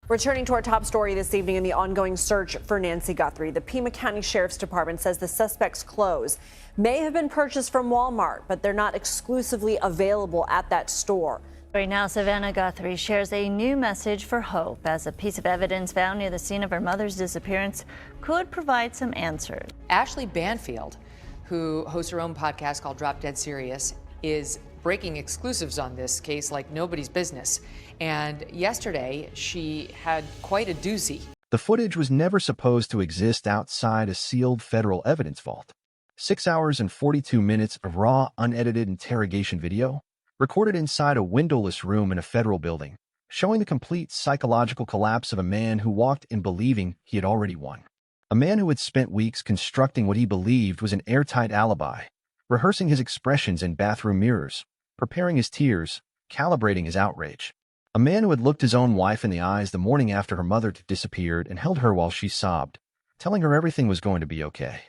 Returning to our top story this evening in the ongoing search for Nancy Guthrie, the Pima County Sheriff's Department says the suspect's clothes may have been purchased from Walmart, but they're not exclusively available at that store. Right now, Savannah Guthrie shares a new message for hope as a piece of evidence found near the scene of her mother's disappearance could provide some answers. Ashley Banfield, who hosts her own podcast called Drop Dead Serious, is breaking exclusives on this case like nobody's business. And yesterday, she had quite a doozy. The footage was never supposed to exist outside a sealed federal evidence vault. 6 hours and 42 minutes of raw, unedited interrogation video, recorded inside a windowless room in a federal building, showing the complete psychological collapse of a man who walked in believing he had already won. A man who had spent weeks constructing what he believed was an airtight alibi, rehearsing his expressions in bathroom mirrors, preparing his tears, calibrating his outrage. A man who had looked his own wife in the eyes the morning after her mother disappeared and held her while she sobbed, telling her everything was going to be okay.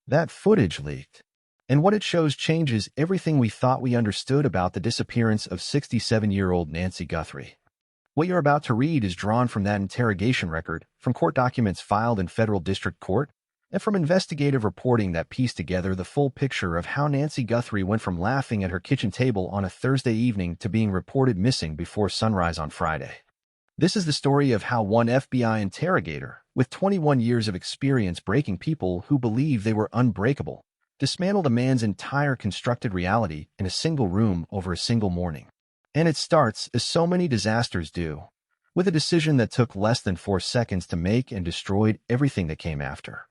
That footage leaked, and what it shows changes everything we thought we understood about the disappearance of 67-year-old Nancy Guthrie. What you're about to read is drawn from that interrogation record, from court documents filed in federal district court, and from investigative reporting that pieced together the full picture of how Nancy Guthrie went from laughing at her kitchen table on a Thursday evening to being reported missing before sunrise on Friday. This is the story of how one FBI interrogator, with 21 years of experience breaking people who believed they were unbreakable, dismantled a man's entire constructed reality in a single room over a single morning. And it starts, as so many disasters do, with a decision that took less than 4 seconds to make and destroyed everything that came after.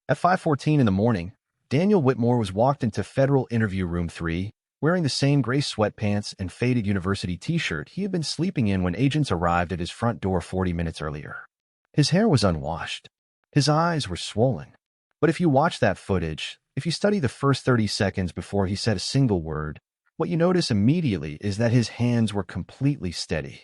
At 5:14 in the morning, Daniel Whitmore was walked into Federal Interview Room 3, wearing the same gray sweatpants and faded university t-shirt he had been sleeping in when agents arrived at his front door 40 minutes earlier. His hair was unwashed. His eyes were swollen. But if you watch that footage, if you study the first 30 seconds before he said a single word, what you notice immediately is that his hands were completely steady.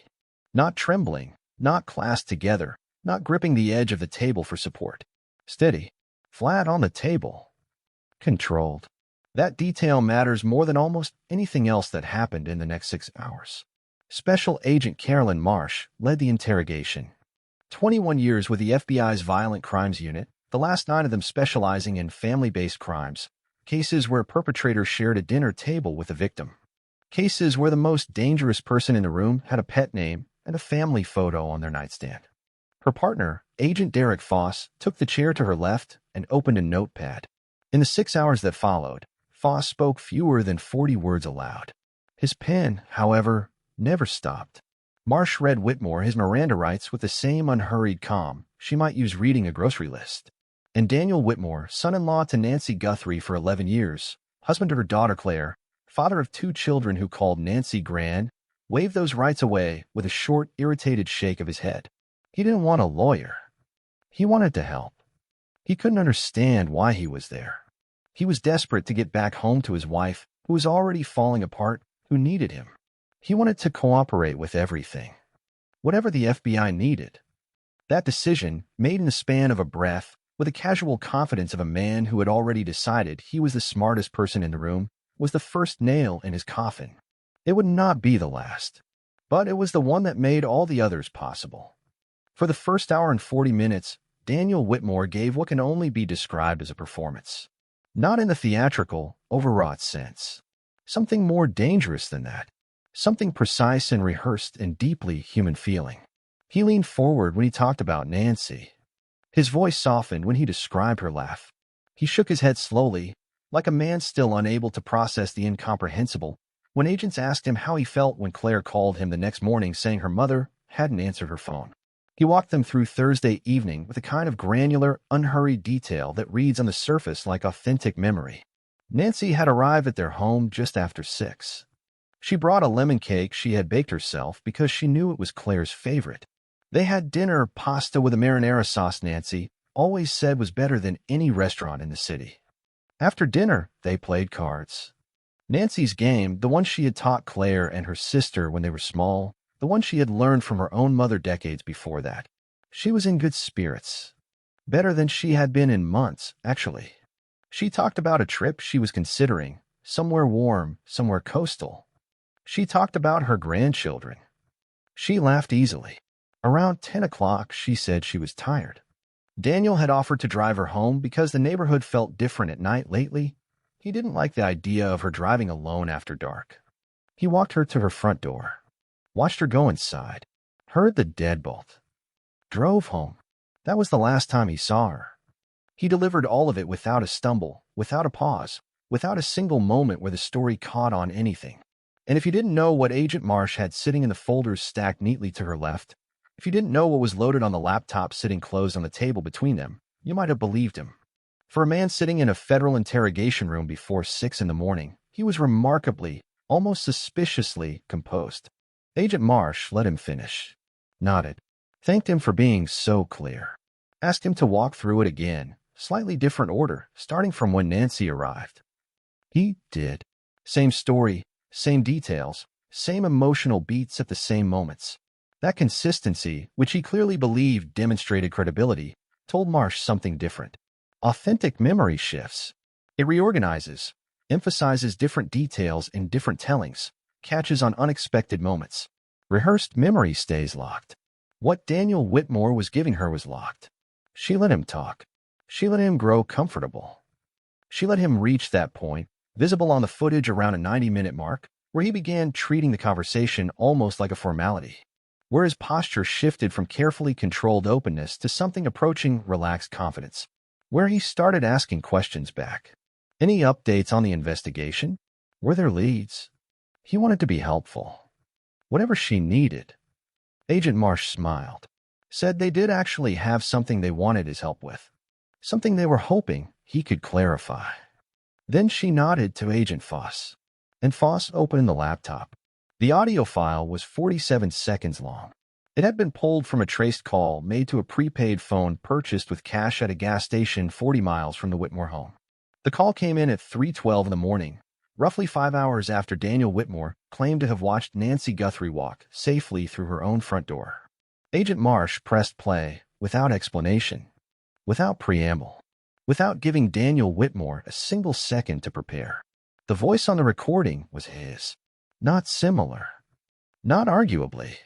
Not trembling, not clasped together, not gripping the edge of the table for support. Steady. Flat on the table. Controlled. That detail matters more than almost anything else that happened in the next 6 hours. Special Agent Carolyn Marsh led the interrogation. 21 years with the FBI's Violent Crimes Unit, the last 9 of them specializing in family-based crimes, cases where perpetrators shared a dinner table with the victim, cases where the most dangerous person in the room had a pet name and a family photo on their nightstand. Her partner, Agent Derek Foss, took the chair to her left and opened a notepad. In the 6 hours that followed, Foss spoke fewer than 40 words aloud. His pen, however, never stopped. Marsh read Whitmore his Miranda rights with the same unhurried calm she might use reading a grocery list. And Daniel Whitmore, son-in-law to Nancy Guthrie for 11 years, husband to her daughter Claire, father of 2 children who called Nancy Gran, waved those rights away with a short, irritated shake of his head. He didn't want a lawyer. He wanted to help. He couldn't understand why he was there. He was desperate to get back home to his wife, who was already falling apart, who needed him. He wanted to cooperate with everything. Whatever the FBI needed. That decision, made in the span of a breath, with the casual confidence of a man who had already decided he was the smartest person in the room, was the first nail in his coffin. It would not be the last. But it was the one that made all the others possible. For the first hour and 40 minutes, Daniel Whitmore gave what can only be described as a performance. Not in the theatrical, overwrought sense. Something more dangerous than that. Something precise and rehearsed and deeply human feeling. He leaned forward when he talked about Nancy. His voice softened when he described her laugh. He shook his head slowly, like a man still unable to process the incomprehensible, when agents asked him how he felt when Claire called him the next morning saying her mother hadn't answered her phone. He walked them through Thursday evening with a kind of granular, unhurried detail that reads on the surface like authentic memory. Nancy had arrived at their home just after 6. She brought a lemon cake she had baked herself because she knew it was Claire's favorite. They had dinner pasta with a marinara sauce Nancy always said was better than any restaurant in the city. After dinner, they played cards. Nancy's game, the one she had taught Claire and her sister when they were small, the one she had learned from her own mother decades before that. She was in good spirits. Better than she had been in months, actually. She talked about a trip she was considering, somewhere warm, somewhere coastal. She talked about her grandchildren. She laughed easily. Around 10 o'clock, she said she was tired. Daniel had offered to drive her home because the neighborhood felt different at night lately. He didn't like the idea of her driving alone after dark. He walked her to her front door, watched her go inside, heard the deadbolt, drove home. That was the last time he saw her. He delivered all of it without a stumble, without a pause, without a single moment where the story caught on anything. And if you didn't know what Agent Marsh had sitting in the folders stacked neatly to her left, if you didn't know what was loaded on the laptop sitting closed on the table between them, you might have believed him. For a man sitting in a federal interrogation room before 6 in the morning, he was remarkably, almost suspiciously composed. Agent Marsh let him finish, nodded, thanked him for being so clear, asked him to walk through it again, slightly different order, starting from when Nancy arrived. He did. Same story, same details, same emotional beats at the same moments. That consistency, which he clearly believed demonstrated credibility, told Marsh something different. Authentic memory shifts. It reorganizes, emphasizes different details in different tellings, catches on unexpected moments. Rehearsed memory stays locked. What Daniel Whitmore was giving her was locked. She let him talk. She let him grow comfortable. She let him reach that point, visible on the footage around a 90-minute mark, where he began treating the conversation almost like a formality, where his posture shifted from carefully controlled openness to something approaching relaxed confidence, where he started asking questions back. Any updates on the investigation? Were there leads? He wanted to be helpful. Whatever she needed. Agent Marsh smiled, said they did actually have something they wanted his help with, something they were hoping he could clarify. Then she nodded to Agent Foss, and Foss opened the laptop. The audio file was 47 seconds long. It had been pulled from a traced call made to a prepaid phone purchased with cash at a gas station 40 miles from the Whitmore home. The call came in at 3:12 in the morning, roughly 5 hours after Daniel Whitmore claimed to have watched Nancy Guthrie walk safely through her own front door. Agent Marsh pressed play without explanation, without preamble, without giving Daniel Whitmore a single second to prepare. The voice on the recording was his. Not similar. Not arguably.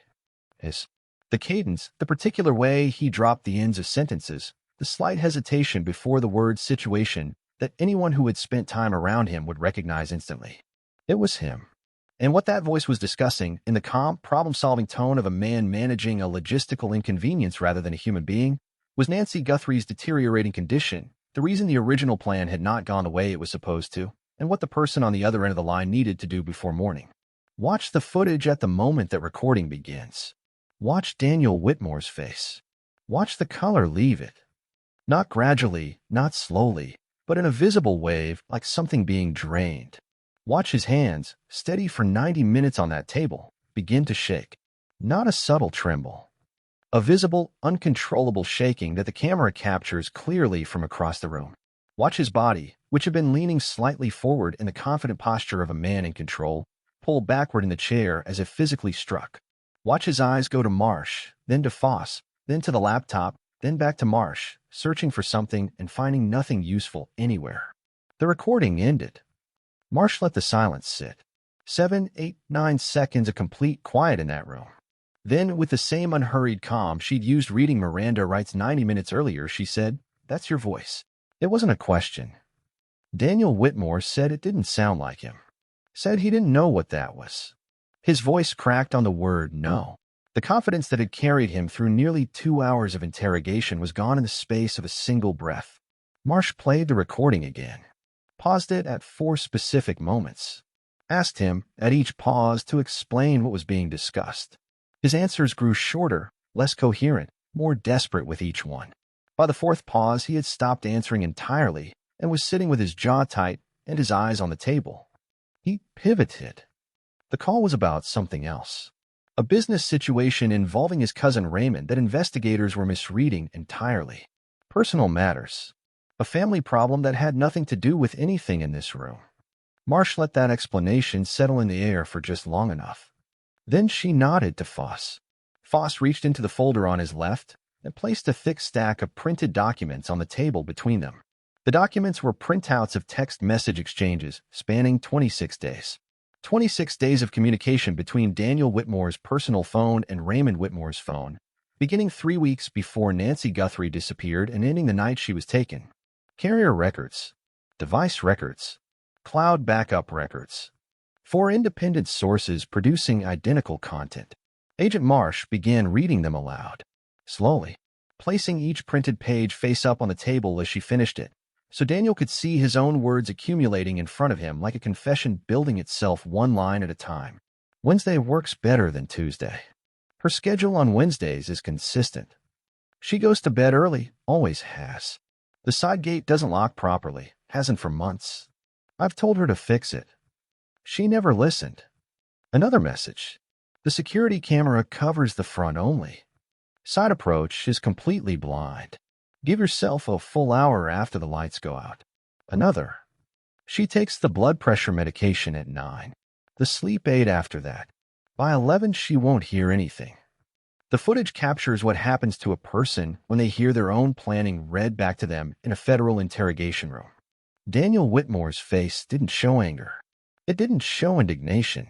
His. The cadence, the particular way he dropped the ends of sentences, the slight hesitation before the word situation that anyone who had spent time around him would recognize instantly. It was him. And what that voice was discussing, in the calm, problem-solving tone of a man managing a logistical inconvenience rather than a human being, was Nancy Guthrie's deteriorating condition, the reason the original plan had not gone the way it was supposed to, and what the person on the other end of the line needed to do before morning. Watch the footage at the moment that recording begins. Watch Daniel Whitmore's face. Watch the color leave it. Not gradually, not slowly, but in a visible wave like something being drained. Watch his hands, steady for 90 minutes on that table, begin to shake. Not a subtle tremble. A visible, uncontrollable shaking that the camera captures clearly from across the room. Watch his body, which had been leaning slightly forward in the confident posture of a man in control, pull backward in the chair as if physically struck. Watch his eyes go to Marsh, then to Foss, then to the laptop, then back to Marsh, searching for something and finding nothing useful anywhere. The recording ended. Marsh let the silence sit. 7, 8, 9 seconds of complete quiet in that room. Then, with the same unhurried calm she'd used reading Miranda rights 90 minutes earlier, she said, "That's your voice." It wasn't a question. Daniel Whitmore said it didn't sound like him. Said he didn't know what that was. His voice cracked on the word no. The confidence that had carried him through nearly 2 hours of interrogation was gone in the space of a single breath. Marsh played the recording again, paused it at 4 specific moments, asked him at each pause to explain what was being discussed. His answers grew shorter, less coherent, more desperate with each one. By the 4th pause, he had stopped answering entirely and was sitting with his jaw tight and his eyes on the table. He pivoted. The call was about something else. A business situation involving his cousin Raymond that investigators were misreading entirely. Personal matters. A family problem that had nothing to do with anything in this room. Marsh let that explanation settle in the air for just long enough. Then she nodded to Foss. Foss reached into the folder on his left and placed a thick stack of printed documents on the table between them. The documents were printouts of text message exchanges spanning 26 days. 26 days of communication between Daniel Whitmore's personal phone and Raymond Whitmore's phone, beginning 3 weeks before Nancy Guthrie disappeared and ending the night she was taken. Carrier records, device records, cloud backup records. 4 independent sources producing identical content. Agent Marsh began reading them aloud, slowly, placing each printed page face up on the table as she finished it, so Daniel could see his own words accumulating in front of him like a confession building itself one line at a time. Wednesday works better than Tuesday. Her schedule on Wednesdays is consistent. She goes to bed early, always has. The side gate doesn't lock properly, hasn't for months. I've told her to fix it. She never listened. Another message. The security camera covers the front only. Side approach is completely blind. Give yourself a full hour after the lights go out. Another. She takes the blood pressure medication at 9. The sleep aid after that. By 11, she won't hear anything. The footage captures what happens to a person when they hear their own planning read back to them in a federal interrogation room. Daniel Whitmore's face didn't show anger. It didn't show indignation.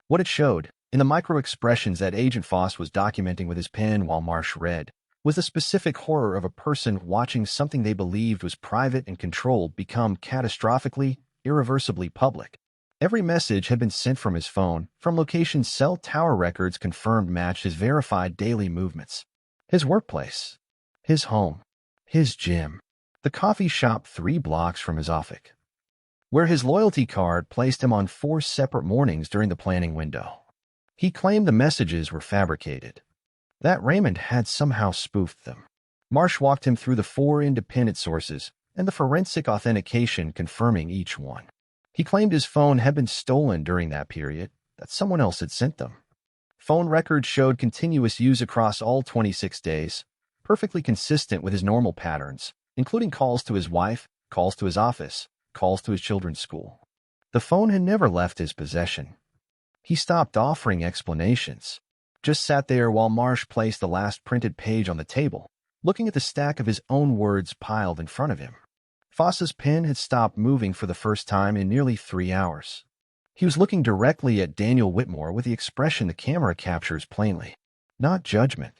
What it showed, in the micro-expressions that Agent Foss was documenting with his pen while Marsh read, was the specific horror of a person watching something they believed was private and controlled become catastrophically, irreversibly public. Every message had been sent from his phone, from locations cell tower records confirmed matched his verified daily movements. His workplace, his home, his gym, the coffee shop 3 blocks from his office, where his loyalty card placed him on 4 separate mornings during the planning window. He claimed the messages were fabricated, that Raymond had somehow spoofed them. Marsh walked him through the 4 independent sources and the forensic authentication confirming each one. He claimed his phone had been stolen during that period, that someone else had sent them. Phone records showed continuous use across all 26 days, perfectly consistent with his normal patterns, including calls to his wife, calls to his office, calls to his children's school. The phone had never left his possession. He stopped offering explanations, just sat there while Marsh placed the last printed page on the table, looking at the stack of his own words piled in front of him. Foss's pen had stopped moving for the first time in nearly 3 hours. He was looking directly at Daniel Whitmore with the expression the camera captures plainly. Not judgment.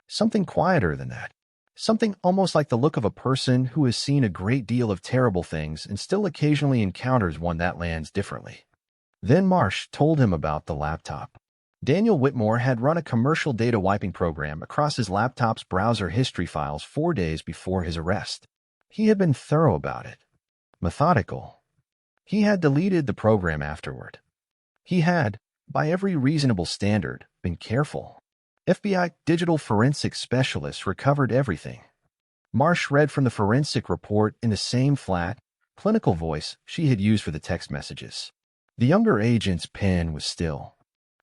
Something quieter than that. Something almost like the look of a person who has seen a great deal of terrible things and still occasionally encounters one that lands differently. Then Marsh told him about the laptop. Daniel Whitmore had run a commercial data wiping program across his laptop's browser history files 4 days before his arrest. He had been thorough about it, methodical. He had deleted the program afterward. He had, by every reasonable standard, been careful. FBI digital forensic specialists recovered everything. Marsh read from the forensic report in the same flat, clinical voice she had used for the text messages. The younger agent's pen was still.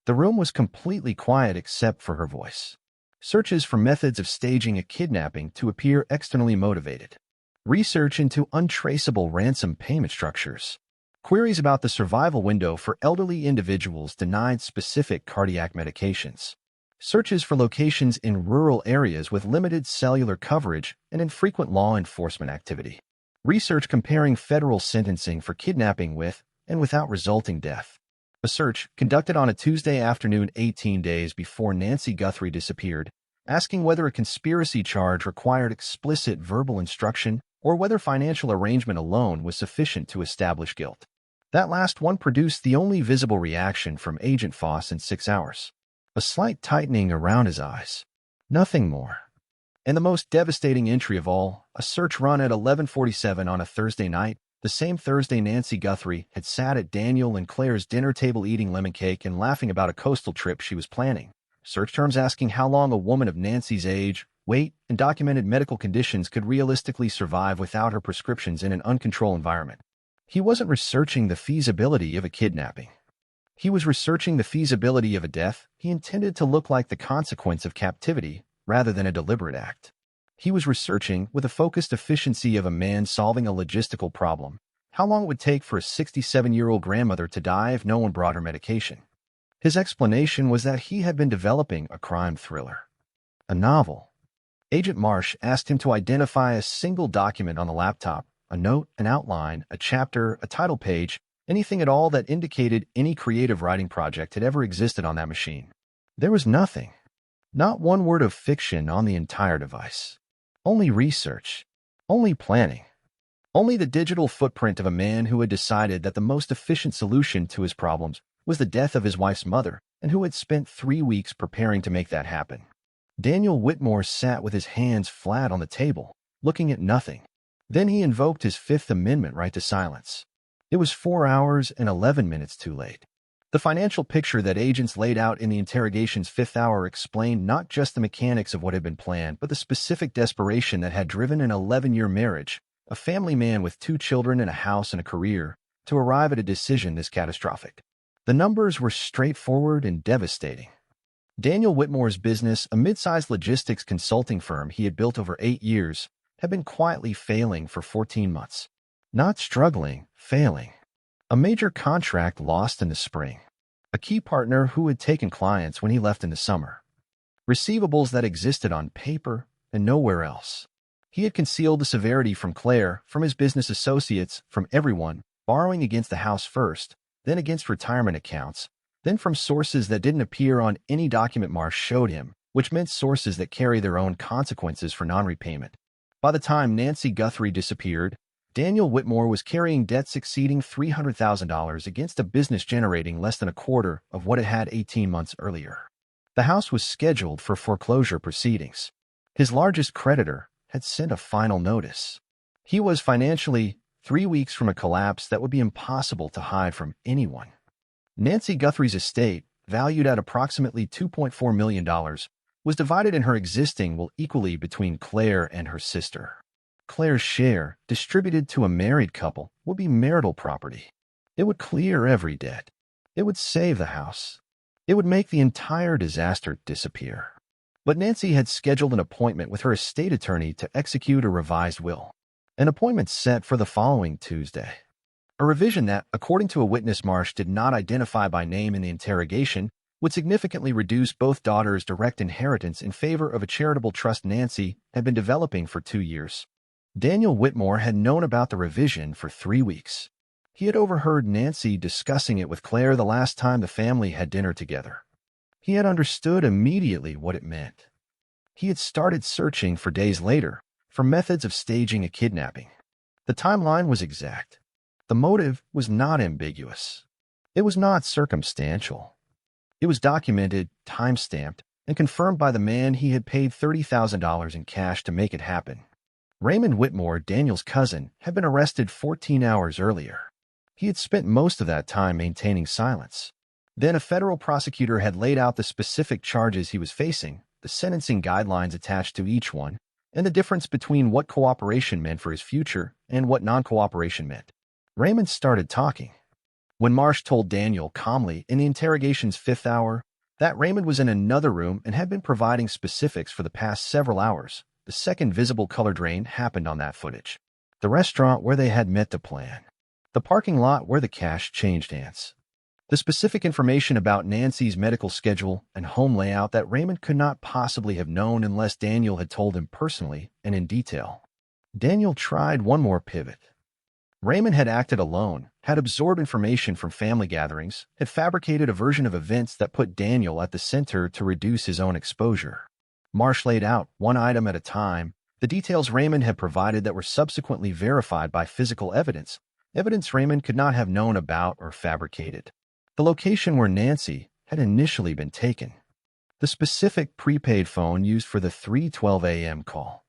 The room was completely quiet except for her voice. Searches for methods of staging a kidnapping to appear externally motivated. Research into untraceable ransom payment structures. Queries about the survival window for elderly individuals denied specific cardiac medications. Searches for locations in rural areas with limited cellular coverage and infrequent law enforcement activity. Research comparing federal sentencing for kidnapping with and without resulting death. A search conducted on a Tuesday afternoon 18 days before Nancy Guthrie disappeared, asking whether a conspiracy charge required explicit verbal instruction or whether financial arrangement alone was sufficient to establish guilt. That last one produced the only visible reaction from Agent Foss in 6 hours. A slight tightening around his eyes. Nothing more. And the most devastating entry of all, a search run at 11:47 on a Thursday night, the same Thursday Nancy Guthrie had sat at Daniel and Claire's dinner table eating lemon cake and laughing about a coastal trip she was planning. Search terms asking how long a woman of Nancy's age, weight, and documented medical conditions could realistically survive without her prescriptions in an uncontrolled environment. He wasn't researching the feasibility of a kidnapping. He was researching the feasibility of a death he intended to look like the consequence of captivity rather than a deliberate act. He was researching, with the focused efficiency of a man solving a logistical problem, how long it would take for a 67-year-old grandmother to die if no one brought her medication. His explanation was that he had been developing a crime thriller, a novel. Agent Marsh asked him to identify a single document on the laptop, a note, an outline, a chapter, a title page, anything at all that indicated any creative writing project had ever existed on that machine. There was nothing. Not one word of fiction on the entire device. Only research. Only planning. Only the digital footprint of a man who had decided that the most efficient solution to his problems was the death of his wife's mother, and who had spent 3 weeks preparing to make that happen. Daniel Whitmore sat with his hands flat on the table, looking at nothing. Then he invoked his Fifth Amendment right to silence. It was 4 hours and 11 minutes too late. The financial picture that agents laid out in the interrogation's fifth hour explained not just the mechanics of what had been planned, but the specific desperation that had driven an 11-year marriage, a family man with 2 children and a house and a career, to arrive at a decision this catastrophic. The numbers were straightforward and devastating. Daniel Whitmore's business, a mid-sized logistics consulting firm he had built over 8 years, had been quietly failing for 14 months. Not struggling, failing. A major contract lost in the spring. A key partner who had taken clients when he left in the summer. Receivables that existed on paper and nowhere else. He had concealed the severity from Claire, from his business associates, from everyone, borrowing against the house first, then against retirement accounts, then from sources that didn't appear on any document Marsh showed him, which meant sources that carry their own consequences for non-repayment. By the time Nancy Guthrie disappeared, Daniel Whitmore was carrying debts exceeding $300,000 against a business generating less than a quarter of what it had 18 months earlier. The house was scheduled for foreclosure proceedings. His largest creditor had sent a final notice. He was financially 3 weeks from a collapse that would be impossible to hide from anyone. Nancy Guthrie's estate, valued at approximately $2.4 million, was divided in her existing will equally between Claire and her sister. Claire's share, distributed to a married couple, would be marital property. It would clear every debt. It would save the house. It would make the entire disaster disappear. But Nancy had scheduled an appointment with her estate attorney to execute a revised will. An appointment set for the following Tuesday. A revision that, according to a witness Marsh did not identify by name in the interrogation, would significantly reduce both daughters' direct inheritance in favor of a charitable trust Nancy had been developing for 2 years. Daniel Whitmore had known about the revision for 3 weeks. He had overheard Nancy discussing it with Claire the last time the family had dinner together. He had understood immediately what it meant. He had started searching for days later for methods of staging a kidnapping. The timeline was exact. The motive was not ambiguous. It was not circumstantial. It was documented, time-stamped, and confirmed by the man he had paid $30,000 in cash to make it happen. Raymond Whitmore, Daniel's cousin, had been arrested 14 hours earlier. He had spent most of that time maintaining silence. Then a federal prosecutor had laid out the specific charges he was facing, the sentencing guidelines attached to each one, and the difference between what cooperation meant for his future and what non-cooperation meant. Raymond started talking. When Marsh told Daniel calmly in the interrogation's fifth hour that Raymond was in another room and had been providing specifics for the past several hours, the second visible color drain happened on that footage. The restaurant where they had met to plan. The parking lot where the cash changed hands. The specific information about Nancy's medical schedule and home layout that Raymond could not possibly have known unless Daniel had told him personally and in detail. Daniel tried one more pivot. Raymond had acted alone, had absorbed information from family gatherings, had fabricated a version of events that put Daniel at the center to reduce his own exposure. Marsh laid out, one item at a time, the details Raymond had provided that were subsequently verified by physical evidence, evidence Raymond could not have known about or fabricated. The location where Nancy had initially been taken. The specific prepaid phone used for the 3:12 a.m. call.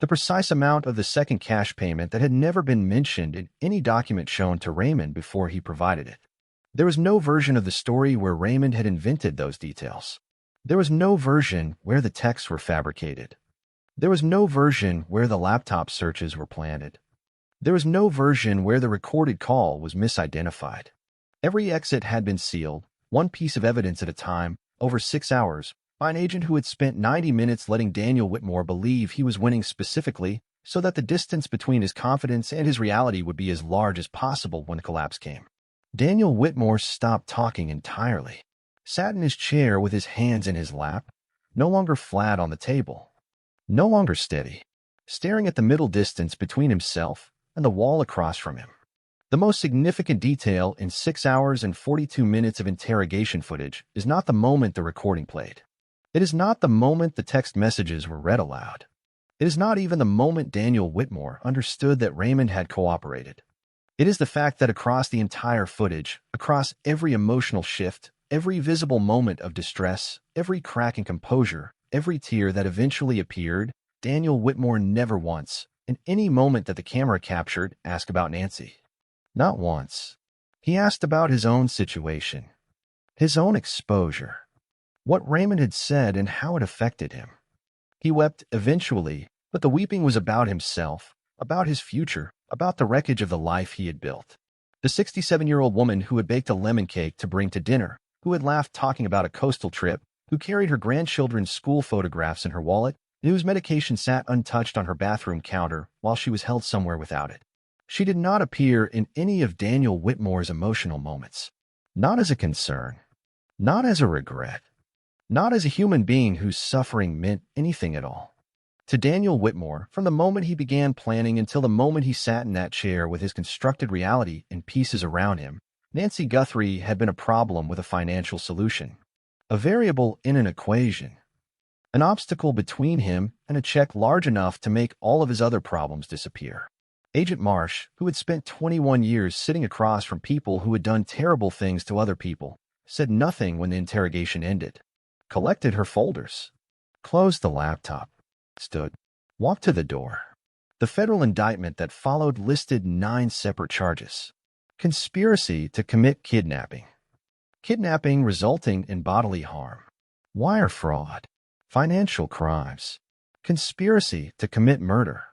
The precise amount of the second cash payment that had never been mentioned in any document shown to Raymond before he provided it. There was no version of the story where Raymond had invented those details. There was no version where the texts were fabricated. There was no version where the laptop searches were planted. There was no version where the recorded call was misidentified. Every exit had been sealed, one piece of evidence at a time, over 6 hours, by an agent who had spent 90 minutes letting Daniel Whitmore believe he was winning specifically so that the distance between his confidence and his reality would be as large as possible when the collapse came. Daniel Whitmore stopped talking entirely, sat in his chair with his hands in his lap, no longer flat on the table, no longer steady, staring at the middle distance between himself and the wall across from him. The most significant detail in 6 hours and 42 minutes of interrogation footage is not the moment the recording played. It is not the moment the text messages were read aloud. It is not even the moment Daniel Whitmore understood that Raymond had cooperated. It is the fact that across the entire footage, across every emotional shift, every visible moment of distress, every crack in composure, every tear that eventually appeared, Daniel Whitmore never once, in any moment that the camera captured, asked about Nancy. Not once. He asked about his own situation, his own exposure, what Raymond had said and how it affected him. He wept eventually, but the weeping was about himself, about his future, about the wreckage of the life he had built. The 67-year-old woman who had baked a lemon cake to bring to dinner, who had laughed talking about a coastal trip, who carried her grandchildren's school photographs in her wallet, and whose medication sat untouched on her bathroom counter while she was held somewhere without it. She did not appear in any of Daniel Whitmore's emotional moments. Not as a concern, not as a regret, not as a human being whose suffering meant anything at all. To Daniel Whitmore, from the moment he began planning until the moment he sat in that chair with his constructed reality in pieces around him, Nancy Guthrie had been a problem with a financial solution, a variable in an equation, an obstacle between him and a check large enough to make all of his other problems disappear. Agent Marsh, who had spent 21 years sitting across from people who had done terrible things to other people, said nothing when the interrogation ended, collected her folders, closed the laptop, stood, walked to the door. The federal indictment that followed listed 9 separate charges. Conspiracy to commit kidnapping. Kidnapping resulting in bodily harm. Wire fraud. Financial crimes. Conspiracy to commit murder.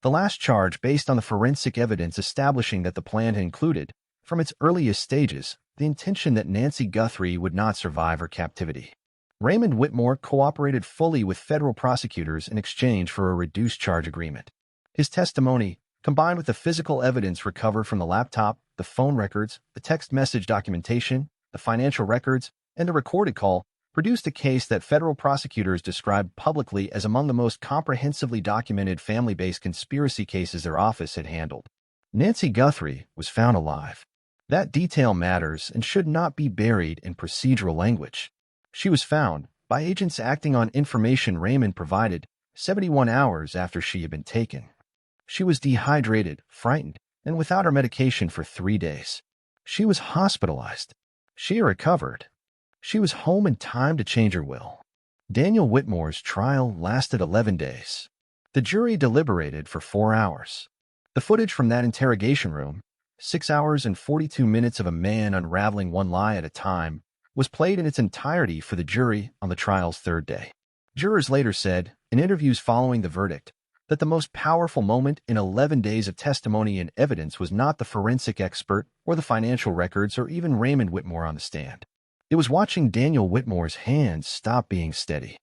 The last charge based on the forensic evidence establishing that the plan had included, from its earliest stages, the intention that Nancy Guthrie would not survive her captivity. Raymond Whitmore cooperated fully with federal prosecutors in exchange for a reduced charge agreement. His testimony, combined with the physical evidence recovered from the laptop, the phone records, the text message documentation, the financial records, and the recorded call, produced a case that federal prosecutors described publicly as among the most comprehensively documented family-based conspiracy cases their office had handled. Nancy Guthrie was found alive. That detail matters and should not be buried in procedural language. She was found, by agents acting on information Raymond provided, 71 hours after she had been taken. She was dehydrated, frightened, and without her medication for 3 days. She was hospitalized. She recovered. She was home in time to change her will. Daniel Whitmore's trial lasted 11 days. The jury deliberated for 4 hours. The footage from that interrogation room, 6 hours and 42 minutes of a man unraveling one lie at a time, was played in its entirety for the jury on the trial's 3rd day. Jurors later said, in interviews following the verdict, that the most powerful moment in 11 days of testimony and evidence was not the forensic expert or the financial records or even Raymond Whitmore on the stand. It was watching Daniel Whitmore's hands stop being steady.